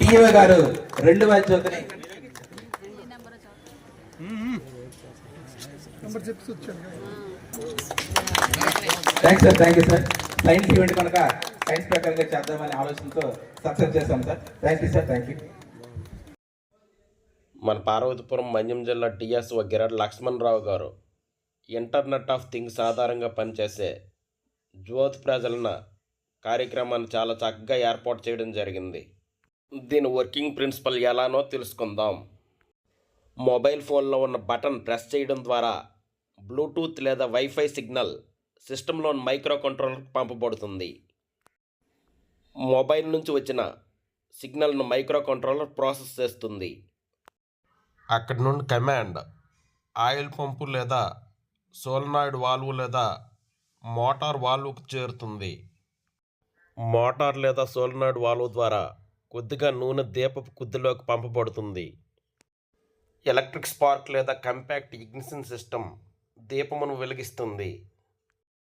DO గారు 2 match అవుతున్నాయి. Thanks sir, thank you sir. Science event కనుక సైన్స్ ప్రకారంగా చేద్దామనే ఆలోచనతో సక్సెస్ చేస్తాం sir. Thank you sir, thank you. మన పార్వతీపురం మన్యం జిల్లా టీఎస్ఓ గిరడ్ లక్ష్మణరావు గారు ఇంటర్నెట్ ఆఫ్ థింగ్స్ ఆధారంగా పనిచేసే జ్యోతి ప్రజలన కార్యక్రమాన్ని చాలా చక్కగా ఏర్పాటు చేయడం జరిగింది. దీని వర్కింగ్ ప్రిన్సిపల్ ఎలానో తెలుసుకుందాం. మొబైల్ ఫోన్లో ఉన్న బటన్ ప్రెస్ చేయడం ద్వారా బ్లూటూత్ లేదా వైఫై సిగ్నల్ సిస్టంలోని మైక్రో కంట్రోలర్కి పంపబడుతుంది. మొబైల్ నుంచి వచ్చిన సిగ్నల్ను మైక్రో కంట్రోలర్ ప్రాసెస్ చేస్తుంది. అక్కడి నుండి కమాండ్ ఆయిల్ పంపు లేదా సోలనాయిడ్ వాల్వ్ లేదా మోటార్ వాల్వ్కు చేరుతుంది. మోటార్ లేదా సోలనాయిడ్ వాల్వ్ ద్వారా కొద్దిగా నూనె దీపపు కుద్దిలోకి పంపబడుతుంది. ఎలక్ట్రిక్ స్పార్క్ లేదా కంపాక్ట్ ఇగ్నిషన్ సిస్టమ్ దీపమును వెలిగిస్తుంది.